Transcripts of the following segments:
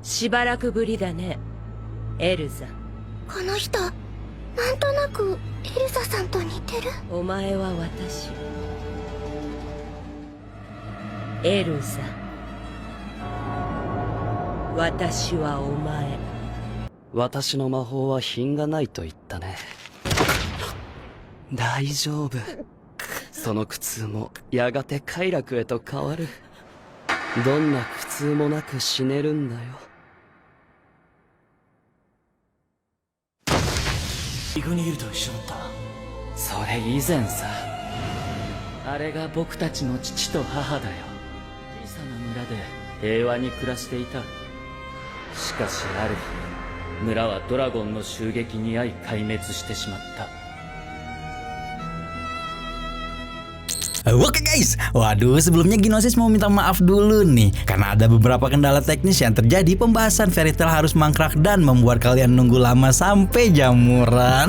しばらくぶりだね、エルザ。この人、なんとなくエルザさんと似てる。お前は私、エルザ。私はお前。私の魔法は品がないと言ったね。大丈夫。その苦痛もやがて快楽へと変わる。どんな苦痛もなく死ねるんだよ。イグニールと一緒だった。それ以前さ。あれが僕たちの父と母だよ。小さな村で平和に暮らしていた。しかしある日、村はドラゴンの襲撃に遭い壊滅してしまった。Oke guys, waduh sebelumnya Gnosis mau minta maaf dulu nih karena ada beberapa kendala teknis yang terjadi. Pembahasan Fairy Tail harus mangkrak dan membuat kalian nunggu lama sampai jamuran.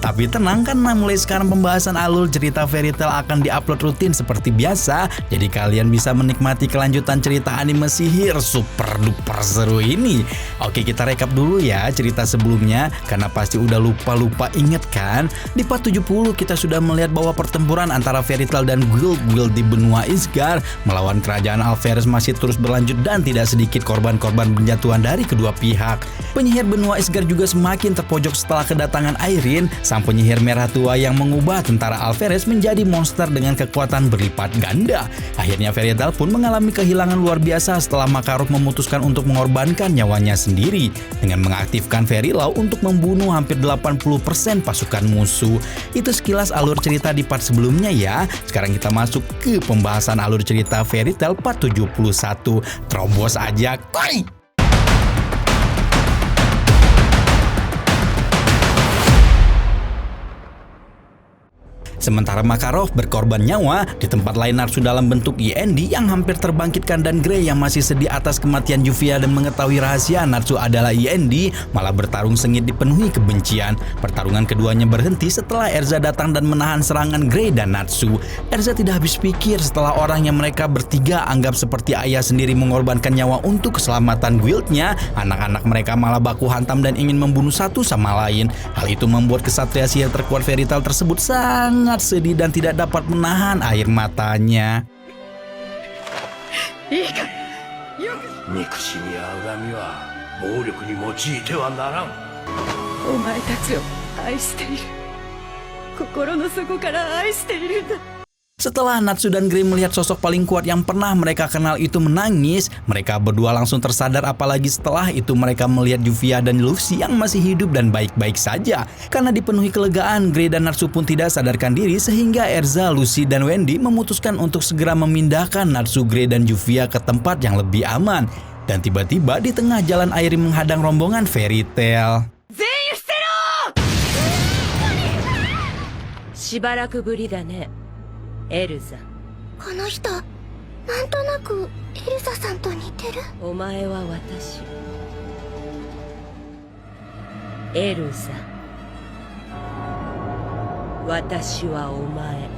Tapi tenang, karena mulai sekarang pembahasan alur cerita Fairy Tail akan diupload rutin seperti biasa. Jadi kalian bisa menikmati kelanjutan cerita anime sihir super duper seru ini. Oke, kita rekap dulu ya cerita sebelumnya, karena pasti udah lupa inget kan. Di part 70 kita sudah melihat bahwa pertempuran antara Fairy Tail dan guild di benua Isgard melawan kerajaan Alpharius masih terus berlanjut dan tidak sedikit korban-korban berjatuhan dari kedua pihak. Penyihir benua Isgard juga semakin terpojok setelah kedatangan Irene, sang penyihir merah tua yang mengubah tentara Alpharius menjadi monster dengan kekuatan berlipat ganda. Akhirnya Fairy Tail pun mengalami kehilangan luar biasa setelah Makarov memutuskan untuk mengorbankan nyawanya sendiri dengan mengaktifkan Fairy Law untuk membunuh hampir 80% pasukan musuh. Itu sekilas alur cerita di part sebelumnya ya. Sekarang kita masuk ke pembahasan alur cerita Fairy Tail part 71. Terobos aja, koi! Sementara Makarov berkorban nyawa, di tempat lain Natsu dalam bentuk Yendi yang hampir terbangkitkan dan Grey yang masih sedih atas kematian Juvia dan mengetahui rahasia Natsu adalah Yendi malah bertarung sengit dipenuhi kebencian. Pertarungan keduanya berhenti setelah Erza datang dan menahan serangan Grey dan Natsu. Erza tidak habis pikir setelah orang yang mereka bertiga anggap seperti ayah sendiri mengorbankan nyawa untuk keselamatan guildnya, anak-anak mereka malah baku hantam dan ingin membunuh satu sama lain. Hal itu membuat kesatria sihir terkuat Fairy Tail tersebut sangat sedih dan tidak dapat menahan air matanya. 憎しみや恨みは暴力に用いてはならん。お前たちを愛している。心の底から愛しているんだ。 Setelah Natsu dan Grey melihat sosok paling kuat yang pernah mereka kenal itu menangis, mereka berdua langsung tersadar, apalagi setelah itu mereka melihat Juvia dan Lucy yang masih hidup dan baik-baik saja. Karena dipenuhi kelegaan, Grey dan Natsu pun tidak sadarkan diri sehingga Erza, Lucy, dan Wendy memutuskan untuk segera memindahkan Natsu, Grey, dan Juvia ke tempat yang lebih aman. Dan tiba-tiba di tengah jalan Irene menghadang rombongan Fairy Tail. しばらくぶりだね、エルザ。この人、なんとなくエルザさんと似てる。お前は私、エルザ。私はお前。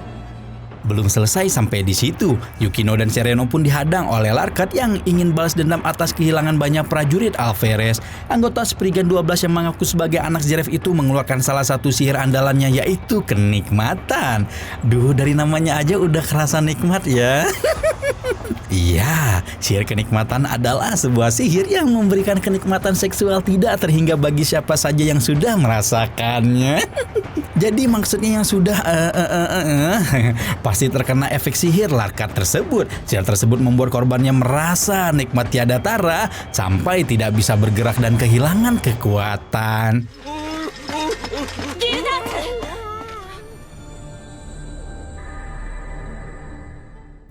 Belum selesai sampai di situ, Yukino dan Sereno pun dihadang oleh Larkat yang ingin balas dendam atas kehilangan banyak prajurit Alpharius. Anggota Spriggan 12 yang mengaku sebagai anak Zeref itu mengeluarkan salah satu sihir andalannya, yaitu kenikmatan. Duh, dari namanya aja udah kerasa nikmat ya. Iya, sihir kenikmatan adalah sebuah sihir yang memberikan kenikmatan seksual tidak terhingga bagi siapa saja yang sudah merasakannya. Jadi maksudnya yang sudah pasti terkena efek sihir Larkat tersebut. Sihir tersebut membuat korbannya merasa nikmat tiada tara sampai tidak bisa bergerak dan kehilangan kekuatan.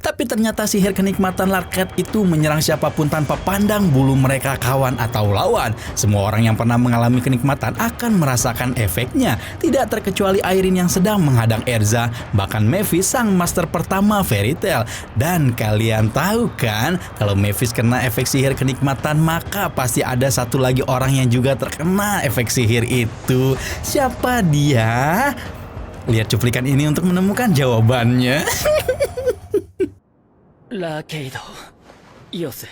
Tapi ternyata sihir kenikmatan Larkat itu menyerang siapapun tanpa pandang bulu mereka kawan atau lawan. Semua orang yang pernah mengalami kenikmatan akan merasakan efeknya. Tidak terkecuali Irene yang sedang menghadang Erza, bahkan Mavis sang master pertama Fairy Tail. Dan kalian tahu kan, kalau Mavis kena efek sihir kenikmatan, maka pasti ada satu lagi orang yang juga terkena efek sihir itu. Siapa dia? Lihat cuplikan ini untuk menemukan jawabannya. ラーケイド、ヨセ。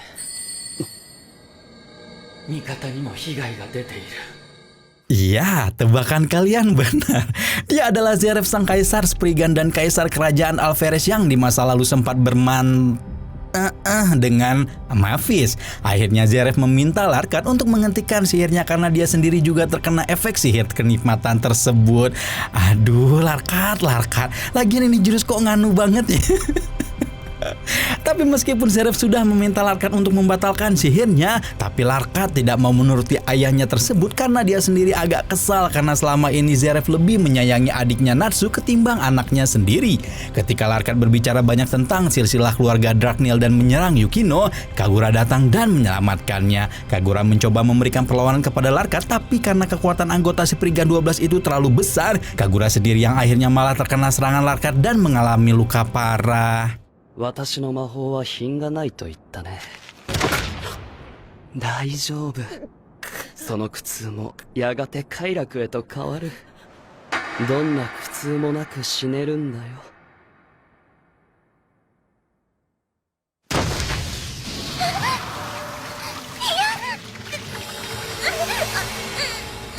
味方にも被害が出ている。 Iya, tebakan kalian benar. Dia adalah Zeref sang kaisar Spriggan dan kaisar kerajaan Alferes yang di masa lalu sempat dengan Mavis. Akhirnya Zeref meminta Larkat untuk menghentikan sihirnya karena dia sendiri juga terkena efek sihir kenikmatan tersebut. Aduh, Larkat. Lagian ini jurus kok nganu banget ya. Tapi meskipun Zeref sudah meminta Larkat untuk membatalkan sihirnya, tapi Larkat tidak mau menuruti ayahnya tersebut karena dia sendiri agak kesal karena selama ini Zeref lebih menyayangi adiknya Natsu ketimbang anaknya sendiri. Ketika Larkat berbicara banyak tentang silsilah keluarga Dragneel dan menyerang Yukino, Kagura datang dan menyelamatkannya. Kagura mencoba memberikan perlawanan kepada Larkat, tapi karena kekuatan anggota Spriggan 12 itu terlalu besar, Kagura sendiri yang akhirnya malah terkena serangan Larkat dan mengalami luka parah. 私の魔法は品がないと言ったね。大丈夫。その苦痛もやがて快楽へと変わる。どんな苦痛もなく死ねるんだよ。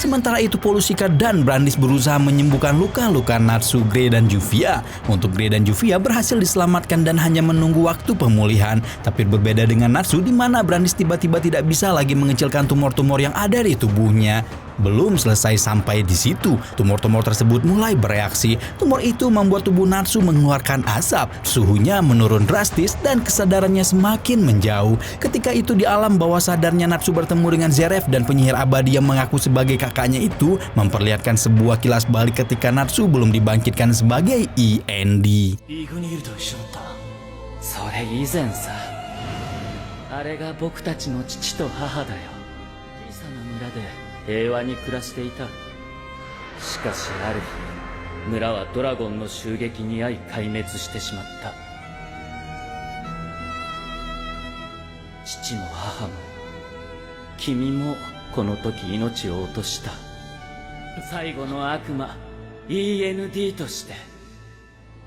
Sementara itu Polusika dan Brandis berusaha menyembuhkan luka-luka Natsu, Grey, dan Juvia. Untuk Grey dan Juvia berhasil diselamatkan dan hanya menunggu waktu pemulihan. Tapi berbeda dengan Natsu di mana Brandis tiba-tiba tidak bisa lagi mengecilkan tumor-tumor yang ada di tubuhnya. Belum selesai sampai di situ, tumor-tumor tersebut mulai bereaksi. Tumor itu membuat tubuh Natsu mengeluarkan asap, suhunya menurun drastis dan kesadarannya semakin menjauh. Ketika itu di alam bawah sadarnya Natsu bertemu dengan Zeref dan penyihir abadi yang mengaku sebagai kakaknya itu memperlihatkan sebuah kilas balik ketika Natsu belum dibangkitkan sebagai END. それ以前さ、あれが僕たちの父と母だよ。小さな村で平和に暮らしていた。しかしある日、村はドラゴンの襲撃に遭い壊滅してしまった。父も母も君もこの時命を落とした。最後の悪魔 END として。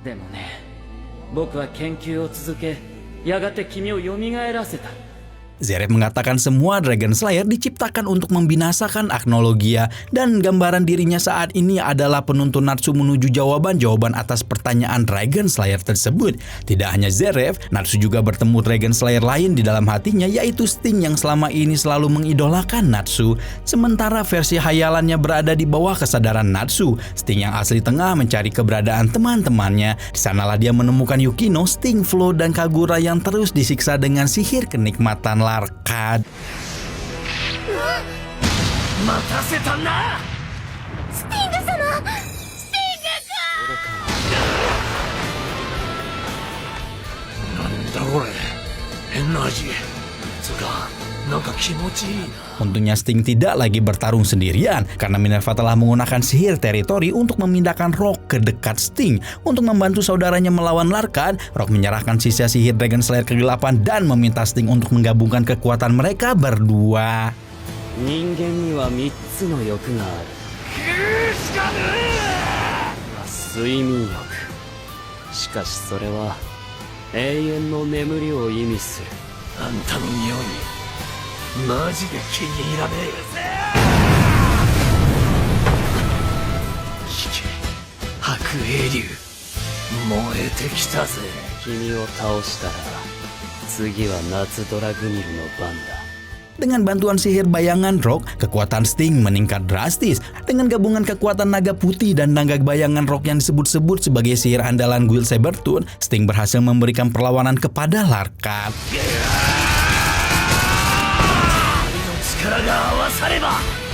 でもね、僕は研究を続け、やがて君を蘇らせた。 Zeref mengatakan semua Dragon Slayer diciptakan untuk membinasakan Agnologia dan gambaran dirinya saat ini adalah penuntun Natsu menuju jawaban-jawaban atas pertanyaan Dragon Slayer tersebut. Tidak hanya Zeref, Natsu juga bertemu Dragon Slayer lain di dalam hatinya yaitu Sting yang selama ini selalu mengidolakan Natsu. Sementara versi hayalannya berada di bawah kesadaran Natsu, Sting yang asli tengah mencari keberadaan teman-temannya. Di sanalah dia menemukan Yukino, Sting, Flo, dan Kagura yang terus disiksa dengan sihir kenikmatan Larkat. 待たせたな。スティング様、なんだこれ、変な味。つうか、なんか気持ちいいな。 Untungnya Sting tidak lagi bertarung sendirian karena Minerva telah menggunakan sihir teritori untuk memindahkan Rock ke dekat Sting. Untuk membantu saudaranya melawan Larkat, Rock menyerahkan sisa sihir Dragon Slayer kegelapan dan meminta Sting untuk menggabungkan kekuatan mereka berdua. 人間には3つの欲がある。睡眠欲。しかしそれは永遠の眠りを意味する。あんたの匂い、マジで気に入らねえ。聞け、白英竜、燃えてきたぜ。君を倒したら次は夏ドラグニルの番だ。 Dengan bantuan sihir bayangan Rock, kekuatan Sting meningkat drastis. Dengan gabungan kekuatan naga putih dan naga bayangan Rock yang disebut-sebut sebagai sihir andalan Guild Sabertooth, Sting berhasil memberikan perlawanan kepada Larkat. 力が合わされば。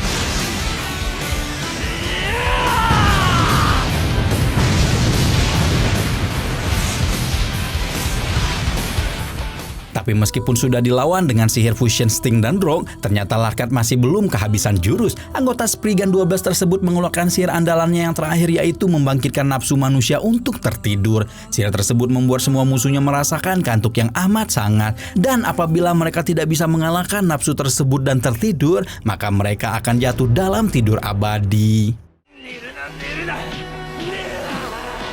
Tapi meskipun sudah dilawan dengan sihir fusion Sting dan Rock, ternyata Larkat masih belum kehabisan jurus. Anggota Spriggan 12 tersebut mengeluarkan sihir andalannya yang terakhir yaitu membangkitkan nafsu manusia untuk tertidur. Sihir tersebut membuat semua musuhnya merasakan kantuk yang amat sangat. Dan apabila mereka tidak bisa mengalahkan nafsu tersebut dan tertidur, maka mereka akan jatuh dalam tidur abadi.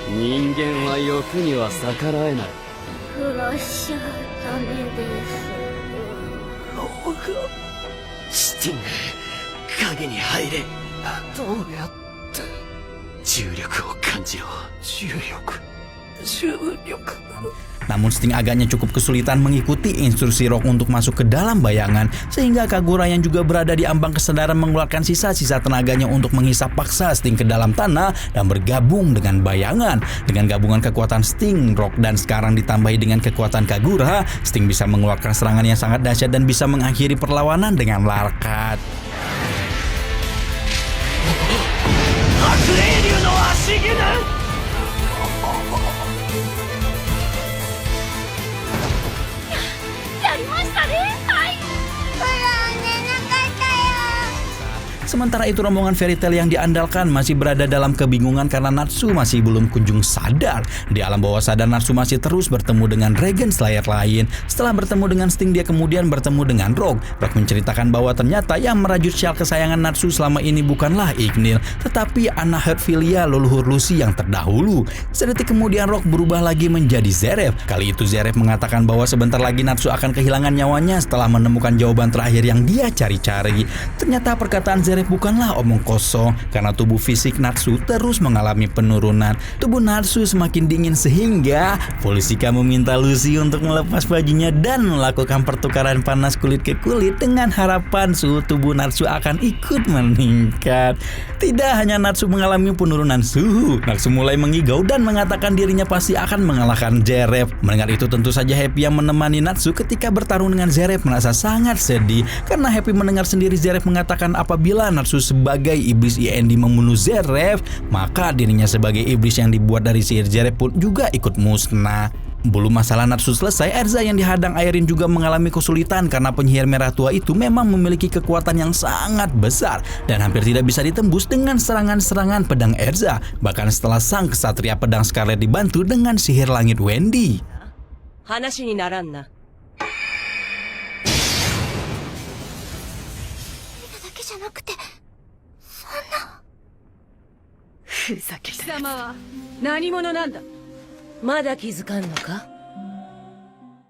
人間は欲には逆らえない。 フラッシュダメです。ローがスティング、影に入れ。どうやって重力を感じろ。重力。Namun Sting agaknya cukup kesulitan mengikuti instruksi Rock untuk masuk ke dalam bayangan, sehingga Kagura yang juga berada di ambang kesadaran mengeluarkan sisa-sisa tenaganya untuk menghisap paksa Sting ke dalam tanah dan bergabung dengan bayangan. Dengan gabungan kekuatan Sting, Rock, dan sekarang ditambahi dengan kekuatan Kagura, Sting bisa mengeluarkan serangan yang sangat dahsyat dan bisa mengakhiri perlawanan dengan larkat. Sementara itu rombongan Fairy Tail yang diandalkan masih berada dalam kebingungan karena Natsu masih belum kunjung sadar. Di alam bawah sadar Natsu masih terus bertemu dengan Dragon Slayer lain. Setelah bertemu dengan Sting, dia kemudian bertemu dengan Rock. Rock menceritakan bahwa ternyata yang merajut syal kesayangan Natsu selama ini bukanlah Ignil, tetapi anak Heartfilia leluhur Lucy yang terdahulu. Sedetik kemudian Rock berubah lagi menjadi Zeref. Kali itu Zeref mengatakan bahwa sebentar lagi Natsu akan kehilangan nyawanya setelah menemukan jawaban terakhir yang dia cari-cari. Ternyata perkataan Zeref bukanlah omong kosong, karena tubuh fisik Natsu terus mengalami penurunan. Tubuh Natsu semakin dingin sehingga Volsika meminta Lucy untuk melepas bajunya dan melakukan pertukaran panas kulit ke kulit dengan harapan suhu tubuh Natsu akan ikut meningkat. Tidak hanya Natsu mengalami penurunan suhu, Natsu mulai mengigau dan mengatakan dirinya pasti akan mengalahkan Zeref. Mendengar itu tentu saja Happy yang menemani Natsu ketika bertarung dengan Zeref merasa sangat sedih karena Happy mendengar sendiri Zeref mengatakan apabila Natsu sebagai iblis IND membunuh Zeref, maka dirinya sebagai iblis yang dibuat dari sihir Zeref pun juga ikut musnah. Belum masalah Natsu selesai, Erza yang dihadang Airin juga mengalami kesulitan karena penyihir merah tua itu memang memiliki kekuatan yang sangat besar dan hampir tidak bisa ditembus dengan serangan-serangan pedang Erza, bahkan setelah sang kesatria pedang Scarlet dibantu dengan sihir langit Wendy. 話にならんな。ふざけた。貴様は何者なんだ。まだ気づかんのか。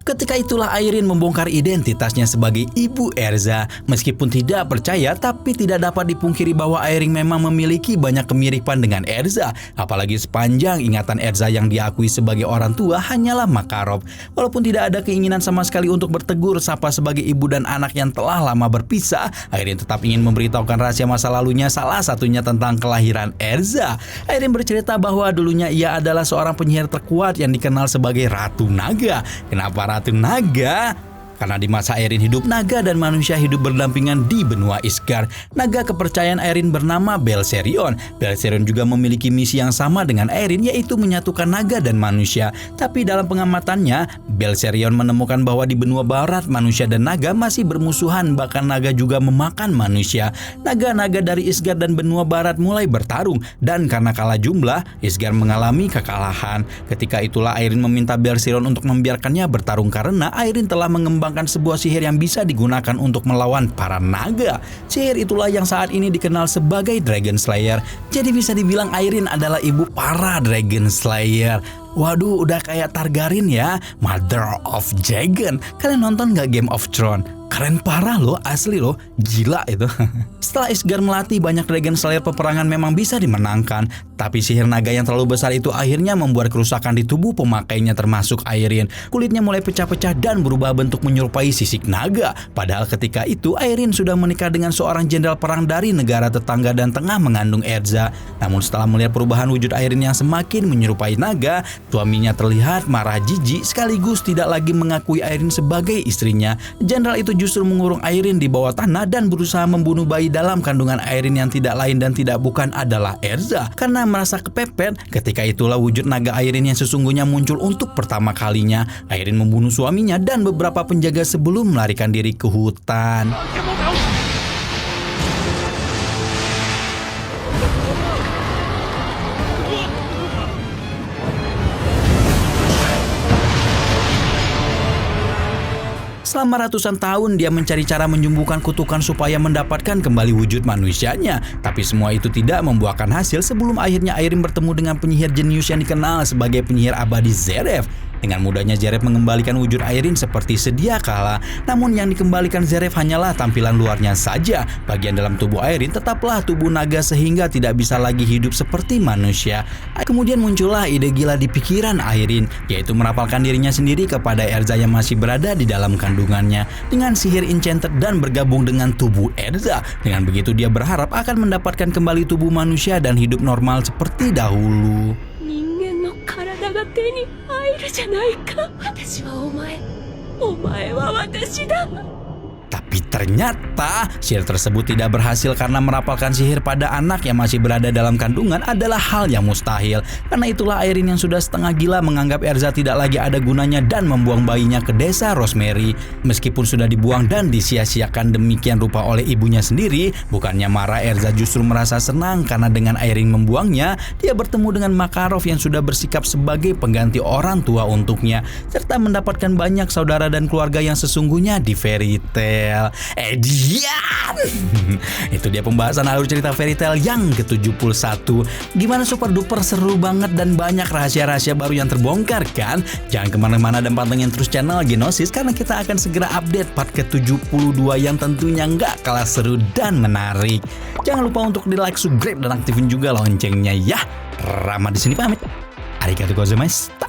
Ketika itulah Airin membongkar identitasnya sebagai ibu Erza. Meskipun tidak percaya, tapi tidak dapat dipungkiri bahwa Airin memang memiliki banyak kemiripan dengan Erza. Apalagi sepanjang ingatan Erza yang diakui sebagai orang tua hanyalah Makarov. Walaupun tidak ada keinginan sama sekali untuk bertegur sapa sebagai ibu dan anak yang telah lama berpisah, Airin tetap ingin memberitahukan rahasia masa lalunya, salah satunya tentang kelahiran Erza. Airin bercerita bahwa dulunya ia adalah seorang penyihir terkuat yang dikenal sebagai Ratu Naga. Kenapa Ratu Naga? Karena di masa Airin hidup, naga dan manusia hidup berdampingan di benua Isgard. Naga kepercayaan Airin bernama Belserion. Belserion juga memiliki misi yang sama dengan Airin, yaitu menyatukan naga dan manusia. Tapi dalam pengamatannya, Belserion menemukan bahwa di benua barat manusia dan naga masih bermusuhan, bahkan naga juga memakan manusia. Naga-naga dari Isgard dan benua barat mulai bertarung, dan karena kalah jumlah, Isgard mengalami kekalahan. Ketika itulah Airin meminta Belserion untuk membiarkannya bertarung karena Airin telah mengembangkan sebuah sihir yang bisa digunakan untuk melawan para naga. Sihir itulah yang saat ini dikenal sebagai Dragon Slayer. Jadi bisa dibilang Airin adalah ibu para Dragon Slayer. Waduh, udah kayak Targaryen ya, Mother of Dragon. Kalian nonton gak Game of Thrones? Keren parah loh, asli loh, gila itu. Setelah Isgard melatih banyak Dragon Slayer, peperangan memang bisa dimenangkan. Tapi sihir naga yang terlalu besar itu akhirnya membuat kerusakan di tubuh pemakainya termasuk Airin. Kulitnya mulai pecah-pecah dan berubah bentuk menyerupai sisik naga. Padahal ketika itu Airin sudah menikah dengan seorang jenderal perang dari negara tetangga dan tengah mengandung Erza. Namun setelah melihat perubahan wujud Airin yang semakin menyerupai naga, suaminya terlihat marah jijik sekaligus tidak lagi mengakui Airin sebagai istrinya. Jenderal itu justru mengurung Airin di bawah tanah dan berusaha membunuh bayi dalam kandungan Airin yang tidak lain dan tidak bukan adalah Erza. Karena merasa kepepet, ketika itulah wujud naga Airin yang sesungguhnya muncul untuk pertama kalinya. Airin membunuh suaminya dan beberapa penjaga sebelum melarikan diri ke hutan. Selama ratusan tahun dia mencari cara menyembuhkan kutukan supaya mendapatkan kembali wujud manusianya. Tapi semua itu tidak membuahkan hasil sebelum akhirnya Airin bertemu dengan penyihir jenius yang dikenal sebagai penyihir abadi Zeref. Dengan mudahnya Zeref mengembalikan wujud Airin seperti sedia kala. Namun yang dikembalikan Zeref hanyalah tampilan luarnya saja. Bagian dalam tubuh Airin tetaplah tubuh naga sehingga tidak bisa lagi hidup seperti manusia. Kemudian muncullah ide gila di pikiran Airin, yaitu merapalkan dirinya sendiri kepada Erza yang masih berada di dalam kandungannya dengan sihir enchanted dan bergabung dengan tubuh Erza. Dengan begitu dia berharap akan mendapatkan kembali tubuh manusia dan hidup normal seperti dahulu. 人間の体が手に入るじゃないか。私はお前、お前は私だ。 Tapi ternyata sihir tersebut tidak berhasil karena merapalkan sihir pada anak yang masih berada dalam kandungan adalah hal yang mustahil. Karena itulah Airin yang sudah setengah gila menganggap Erza tidak lagi ada gunanya dan membuang bayinya ke desa Rosemary. Meskipun sudah dibuang dan disia-siakan demikian rupa oleh ibunya sendiri, bukannya marah, Erza justru merasa senang karena dengan Airin membuangnya, dia bertemu dengan Makarov yang sudah bersikap sebagai pengganti orang tua untuknya, serta mendapatkan banyak saudara dan keluarga yang sesungguhnya di Fairy Tail. Dian! Itu dia pembahasan alur cerita Fairy Tail yang ke-71. Gimana, super duper seru banget dan banyak rahasia-rahasia baru yang terbongkar kan? Jangan kemana-mana dan pantengin terus channel Genosis karena kita akan segera update part ke-72 yang tentunya nggak kalah seru dan menarik. Jangan lupa untuk di like, subscribe, dan aktifin juga loncengnya ya. Rama di sini pamit. Arigatou gozaimashita.